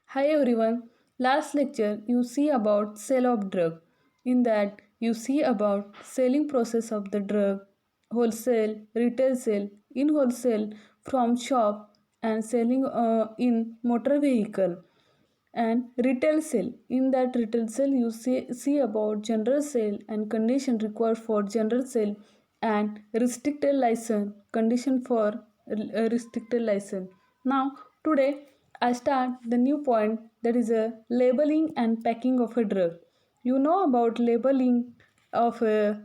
Hi everyone. Last lecture you see about sale of drug. In that you see about selling process of the drug, wholesale, retail sale, in wholesale from shop and selling in motor vehicle and retail sale. In that retail sale you see about general sale and condition required for general sale and restricted license condition for restricted license. Now today I start the new point, that is a labeling and packing of a drug. You know about labeling of a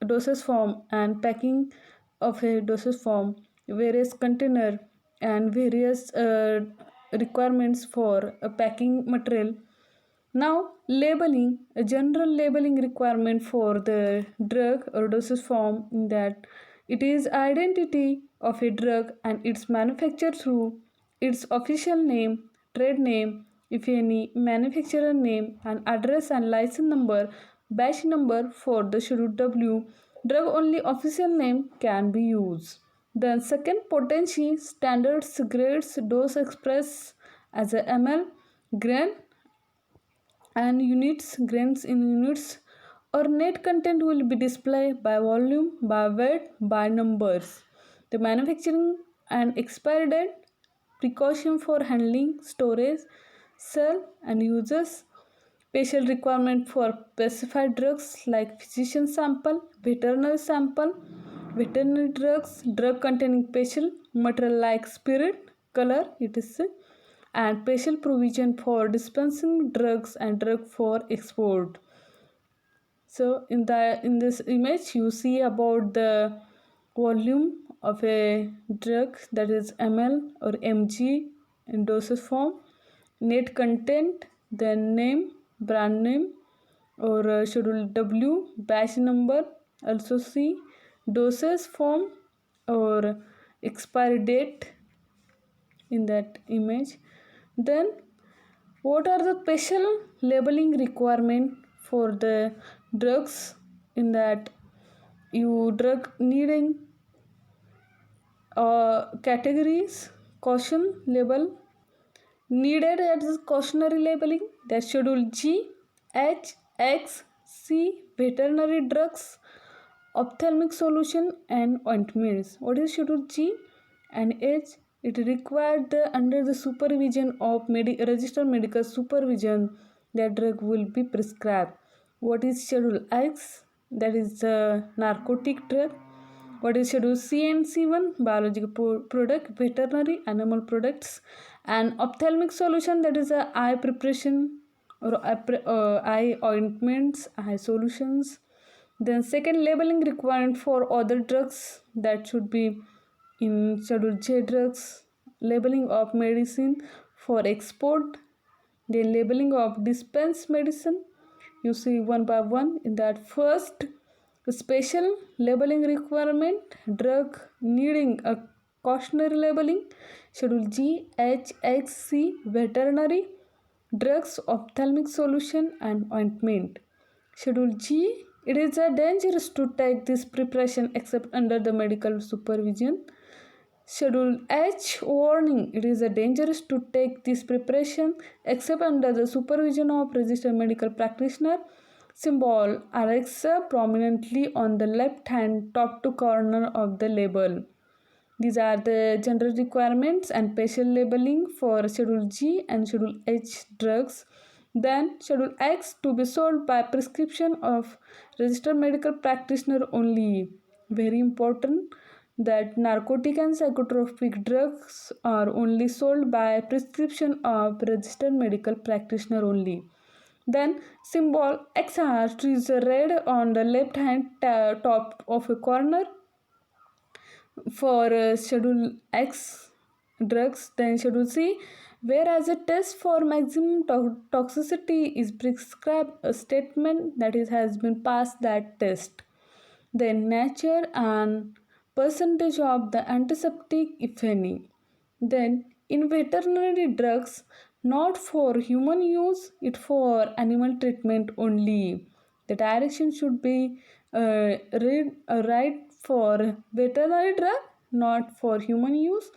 dosage form and packing of a dosage form, various container and various requirements for a packing material. Now, labeling, a general labeling requirement for the drug or dosage form, in that it is identity of a drug and its manufacture through its official name, trade name, if any, manufacturer name, and address and license number, batch number for the schedule W. Drug only official name can be used. Then second, potency standards grades dose express as a ml, gram and units, grains in units, or net content will be displayed by volume, by weight, by numbers. The manufacturing and expiry date, precaution for handling, storage, sale and uses, special requirement for specified drugs like physician sample, veterinary drugs, drug containing special material like spirit, color, etc., and special provision for dispensing drugs and drug for export. So in this image you see about the volume of a drug, that is ml or mg in dosage form, net content, then name, brand name, or schedule W, batch number, also see dosage form or expiry date in that image. Then what are the special labeling requirement for the drugs, in that you drug needing categories, caution label needed as cautionary labeling, that schedule G, H, X, C, veterinary drugs, ophthalmic solution and ointments. What is schedule G and H? It required under the supervision of registered medical supervision that drug will be prescribed. What is schedule X? That is the narcotic drug. What is schedule C and C1? Biological product, veterinary, animal products, and ophthalmic solution, that is a eye preparation or eye ointments, eye solutions. Then second, labeling requirement for other drugs, that should be in schedule J drugs, labeling of medicine for export, the labeling of dispensed medicine. You see one by one. In that first, special labeling requirement, drug needing a cautionary labeling, schedule G, H, X, C, veterinary drugs, ophthalmic solution and ointment. Schedule G, it is a dangerous to take this preparation except under the medical supervision. Schedule H, warning, it is a dangerous to take this preparation except under the supervision of registered medical practitioner. Symbol Rx prominently on the left hand top to corner of the label. These are the general requirements and special labeling for Schedule G and Schedule H drugs. Then Schedule X, to be sold by prescription of registered medical practitioner only. Very important that narcotic and psychotropic drugs are only sold by prescription of registered medical practitioner only. Then symbol XR is red on the left hand top of a corner for schedule X drugs. Then schedule C, whereas a test for maximum toxicity is prescribed, a statement that is has been passed that test. Then nature and percentage of the antiseptic, if any. Then in veterinary drugs, not for human use, it for animal treatment only. The direction should be right for veterinary drug, not for human use,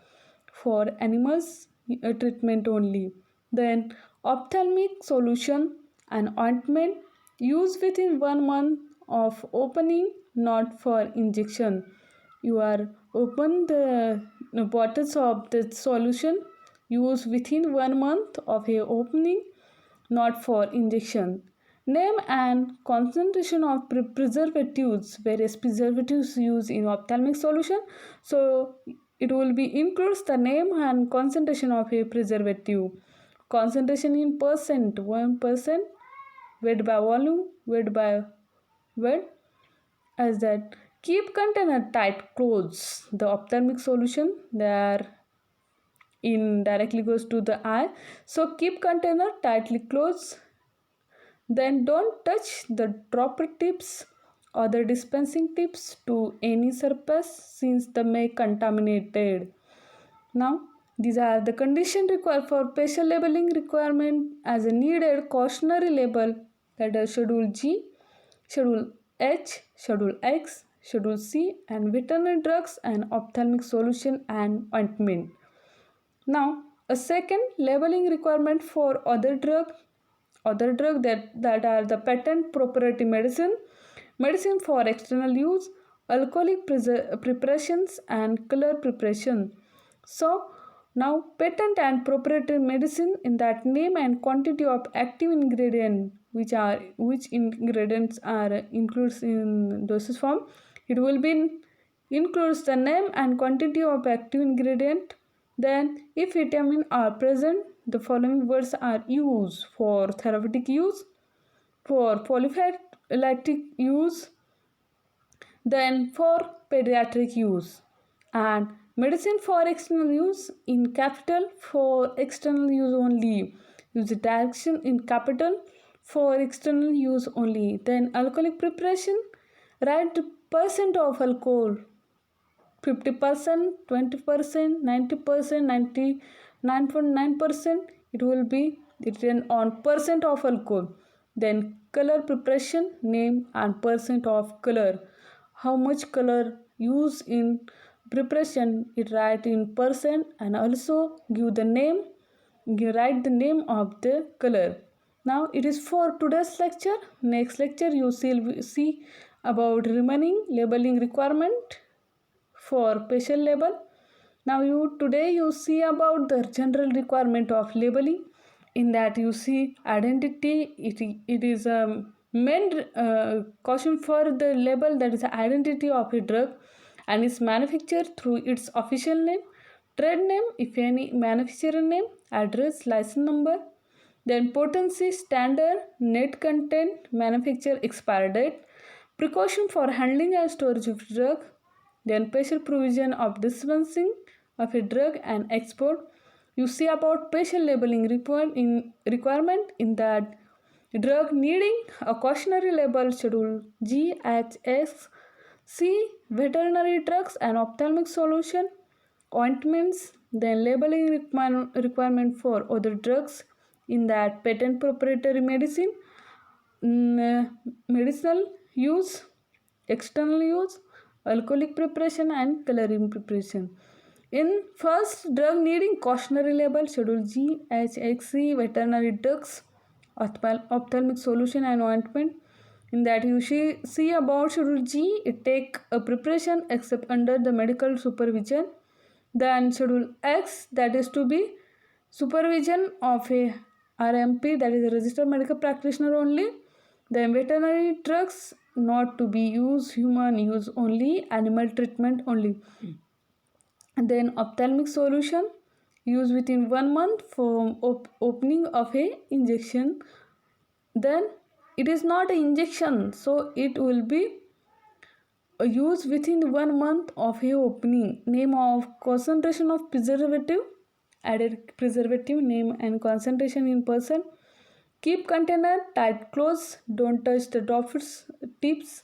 for animals treatment only. Then ophthalmic solution and ointment used within 1 month of opening, not for injection. You are open the bottles of the solution used within 1 month of a opening, not for injection. Name and concentration of preservatives, various preservatives used in ophthalmic solution. So it will be includes the name and concentration of a preservative. Concentration in percent, 1%, weight by volume, weight by weight, as that. Keep container tight close. The ophthalmic solution there in directly goes to the eye. So keep container tightly closed. Then don't touch the dropper tips or the dispensing tips to any surface since they may contaminated. Now these are the conditions required for patient labeling requirement as a needed cautionary label, that is Schedule G, Schedule H, Schedule X, Schedule C, and veterinary drugs and ophthalmic solution and ointment. Now a second labeling requirement for other drug that are the patent proprietary medicine for external use, alcoholic preparations and color preparation. So now patent and proprietary medicine in that name and quantity of active ingredient, which ingredients are includes in dosage form. It will be includes the name and quantity of active ingredient. Then if vitamin are present, the following words are used: for therapeutic use, for prophylactic use, then for pediatric use, and medicine for external use in capital for external use only. Use direction in capital for external use only. Then alcoholic preparation, write percent of alcohol, 50%, 20%, 90%, 99.9%. It will be written on percent of alcohol. Then color preparation, name and percent of color. How much color used in preparation, it write in percent, and also give the name, write the name of the color. Now it is for today's lecture. Next lecture you see about remaining labeling requirement for patient label. Now today you see about the general requirement of labeling. In that you see identity. It is a main caution for the label, that is the identity of a drug and its manufacturer through its official name, trade name if any, manufacturer name, address, license number. Then potency, standard, net content, manufacturer, expire date, precaution for handling and storage of drug. Then special provision of dispensing of a drug and export. You see about patient labeling requirement in that drug needing a cautionary label, Schedule G, H, X, C, veterinary drugs and ophthalmic solution, ointments. Then labeling requirement for other drugs in that patent proprietary medicine, medicinal use, external use, alcoholic preparation and coloring preparation. In first drug needing cautionary label, Schedule G, H, X, C, veterinary drugs, ophthalmic solution and ointment. In that you see about Schedule G, it take a preparation except under the medical supervision. Then Schedule X, that is to be supervision of a RMP, that is a registered medical practitioner only. Then veterinary drugs not to be used human use only, animal treatment only. And then ophthalmic solution used within 1 month from opening of a injection. Then it is not an injection, so it will be used within 1 month of a opening. Name of concentration of preservative, added preservative name and concentration in percent. Keep container tight close. Don't touch the droppers tips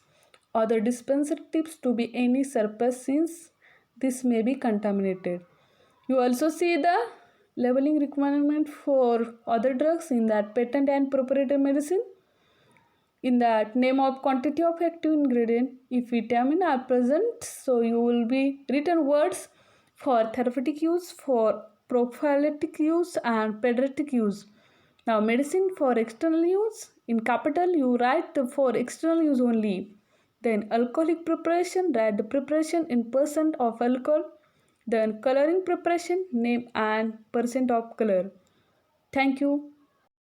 or the dispenser tips to be any surface since this may be contaminated. You also see the labeling requirement for other drugs in that patent and proprietary medicine. In that name of quantity of active ingredient, if vitamin are present, so you will be written words for therapeutic use, for prophylactic use and pediatric use. Now, medicine for external use. In capital, you write for external use only. Then, alcoholic preparation, write the preparation in percent of alcohol. Then, coloring preparation, name and percent of color. Thank you.